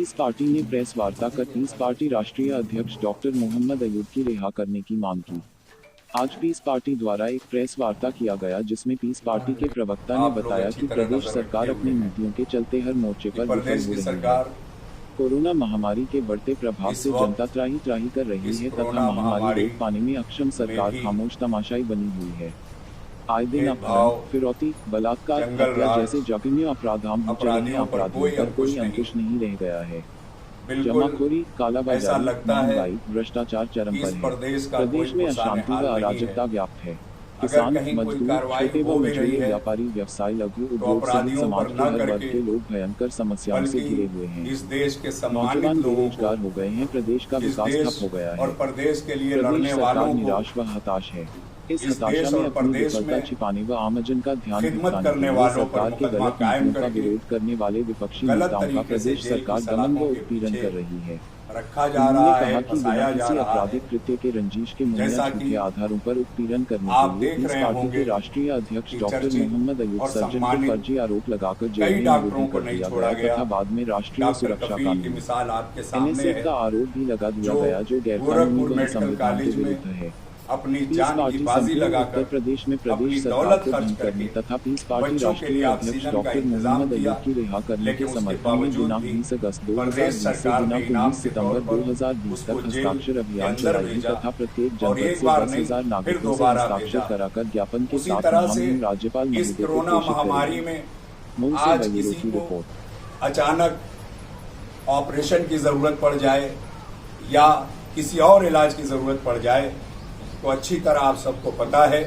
Piece party ने press वार्ता कर पीस पार्टी राष्ट्रीय अध्यक्ष डॉक्टर मोहम्मद अयूब की रिहा करने की मांग की। आज पीस पार्टी द्वारा एक प्रेस वार्ता किया गया जिसमें पीस पार्टी के प्रवक्ता ने बताया कि प्रदेश सरकार अपनी नीतियों के चलते हर मोर्चे पर विफल हो रही है। कोरोना महामारी के बढ़ते प्रभाव से जनता त्राही त्राही कर रही है तथा महामारी रोक पाने में अक्षम सरकार खामोश तमाशाई बनी हुई है। आए दिन अपहरण, फिरौती, बलात्कार, हत्या जैसे जघन्य अपराध आम हो चले हैं। अपराधियों पर कोई अंकुश नहीं रह गया है। जमाखोरी, कालाबाजारी, महंगाई, भ्रष्टाचार चरम पर है। प्रदेश में अशांति व अराजकता व्याप्त है। किसान, मजदूर, छोटे व मझोले व्यापारी, व्यवसाय, लघु उद्योग सहित समाज के हर वर्ग के लोग भयंकर समस्याओं से घिरे हुए हैं। नौजवान बेरोजगार हो गए हैं। प्रदेश का विकास ठप हो गया है। प्रदेश सरकार निराश व हताश है। इस हताशा में अपनी विफलता छिपाने व आमजन का ध्यान भटकाने के लिए सरकार के गलत नीतियों का विरोध करने वाले विपक्षी नेताओं का प्रदेश सरकार दमन व उत्पीड़न कर रही है। उन्होंने कहा कि बिना किसी आपराधिक कृत्य के रंजिश के मुहैया झूठे आधारों पर उत्पीड़न करने के लिए इस पार्टी के राष्ट्रीय अध्यक्ष डॉक्टर मोहम्मद अयूब सर्जन को फर्जी आरोप लगाकर जेल में निरुद्ध कर दिया गया तथा बाद में राष्ट्रीय सुरक्षा कानून NSA का आरोप भी लगा दिया गया जो गैरकानूनी व संविधान के विरुद्ध है। अपनी जान की बाजी लगाकर उत्तर प्रदेश में प्रदेश सरकार को भंग करने तथा पीस पार्टी राष्ट्रीय अध्यक्ष डॉक्टर मोहम्मद अयूब की रिहा करने के समर्थन में दिनांक 20 अगस्त 2020 से दिनांक 19 सितंबर 2020 तक हस्ताक्षर अभियान चलाएगी तथा प्रत्येक जनपद से 10,000 नागरिकों से हस्ताक्षर कराकर ज्ञापन के साथ महामहिम राज्यपाल महोदय को प्रेषित करेंगे। मूल से ब्यूरो की रिपोर्ट। अचानक ऑपरेशन की जरूरत पड़ जाए या किसी और इलाज की जरूरत पड़ जाए तो अच्छी तरह आप सबको पता है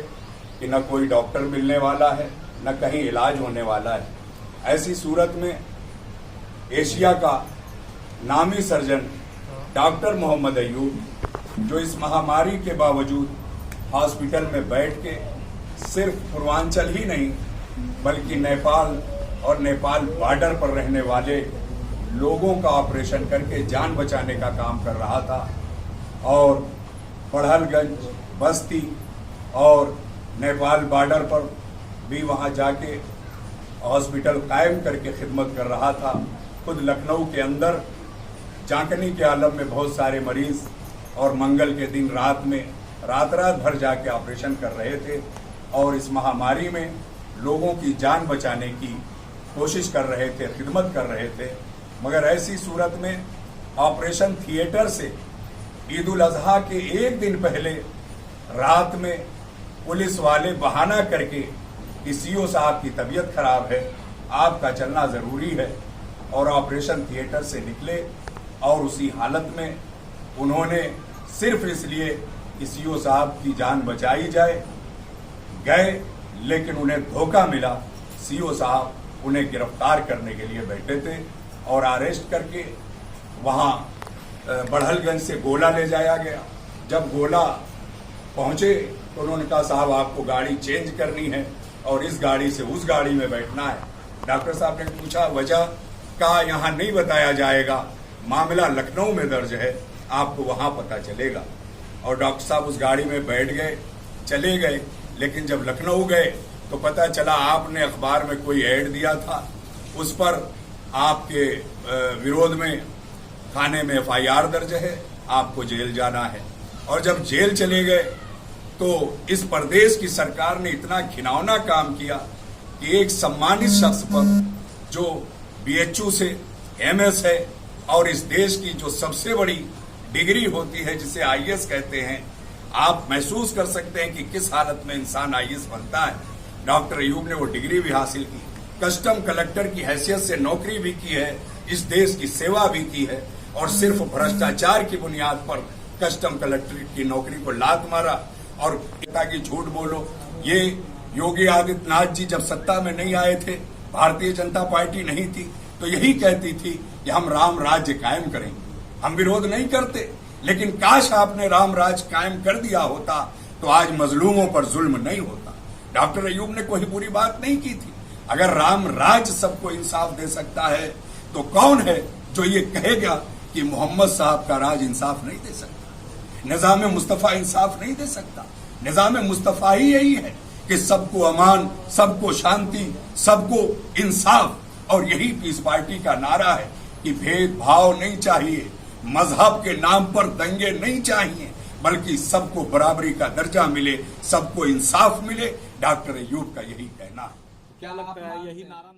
कि न कोई डॉक्टर मिलने वाला है, न कहीं इलाज होने वाला है। ऐसी सूरत में एशिया का नामी सर्जन डॉक्टर मोहम्मद अयूब जो इस महामारी के बावजूद हॉस्पिटल में बैठ के सिर्फ पूर्वांचल ही नहीं बल्कि नेपाल और नेपाल बॉर्डर पर रहने वाले लोगों का ऑपरेशन करके जान बचाने का काम कर रहा था और पढ़लगंज, बस्ती और नेपाल बॉर्डर पर भी वहां जाके हॉस्पिटल कायम करके खिदमत कर रहा था। खुद लखनऊ के अंदर जांकनी के आलम में बहुत सारे मरीज और मंगल के दिन रात में रात भर जाके ऑपरेशन कर रहे थे और इस महामारी में लोगों की जान बचाने की कोशिश कर रहे थे, खिदमत कर रहे थे। मगर ऐसी सूरत में ऑपरेशन थिएटर से ईद उल अजहा के एक दिन पहले रात में पुलिस वाले बहाना करके कि सीओ साहब की तबीयत खराब है, आपका चलना जरूरी है, और ऑपरेशन थिएटर से निकले और उसी हालत में उन्होंने सिर्फ इसलिए कि सीओ साहब की जान बचाई जाए गए, लेकिन उन्हें धोखा मिला। सीओ साहब उन्हें गिरफ्तार करने के लिए बैठे थे और अरेस्ट करके वहां बढ़लगंज से गोला ले जाया गया। जब गोला पहुंचे तो उन्होंने कहा साहब आपको गाड़ी चेंज करनी है और इस गाड़ी से उस गाड़ी में बैठना है। डॉक्टर साहब ने पूछा वजह, कहा यहां नहीं बताया जाएगा, मामला लखनऊ में दर्ज है, आपको वहां पता चलेगा। और डॉक्टर साहब उस गाड़ी में बैठ गए, चले गए। लेकिन जब लखनऊ गए तो पता चला आपने अखबार में कोई ऐड दिया था, उस पर आपके विरोध में थाने में FIR दर्ज है, आपको जेल जाना है। और जब जेल चले गए तो इस प्रदेश की सरकार ने इतना घिनौना काम किया कि एक सम्मानित शख्स पर जो BHU से MS है और इस देश की जो सबसे बड़ी डिग्री होती है जिसे IAS कहते हैं, आप महसूस कर सकते हैं कि किस हालत में इंसान IAS बनता है। डॉक्टर अयूब ने वो डिग्री भी हासिल की, कस्टम कलेक्टर की हैसियत से नौकरी भी की है, इस देश की सेवा भी की है और सिर्फ भ्रष्टाचार की बुनियाद पर कस्टम कलेक्टर की नौकरी को लात मारा। और ताकि झूठ बोलो, ये योगी आदित्यनाथ जी जब सत्ता में नहीं आए थे, भारतीय जनता पार्टी नहीं थी, तो यही कहती थी कि हम राम राज्य कायम करेंगे। हम विरोध नहीं करते, लेकिन काश आपने राम राज्य कायम कर दिया होता तो आज मजलूमों पर जुल्म नहीं होता। डॉक्टर अयूब ने कोई बुरी बात नहीं की थी। अगर राम राज्य सबको इंसाफ दे सकता है तो कौन है जो ये कहेगा कि मोहम्मद साहब का राज इंसाफ नहीं दे सकता, निजाम मुस्तफा इंसाफ नहीं दे सकता। निजाम मुस्तफा ही यही है कि सबको अमान, सबको शांति, सबको इंसाफ, और यही पीस पार्टी का नारा है कि भेदभाव नहीं चाहिए, मजहब के नाम पर दंगे नहीं चाहिए, बल्कि सबको बराबरी का दर्जा मिले, सबको इंसाफ मिले। डॉक्टर अयूब का यही कहना है। क्या लगता है यही नारा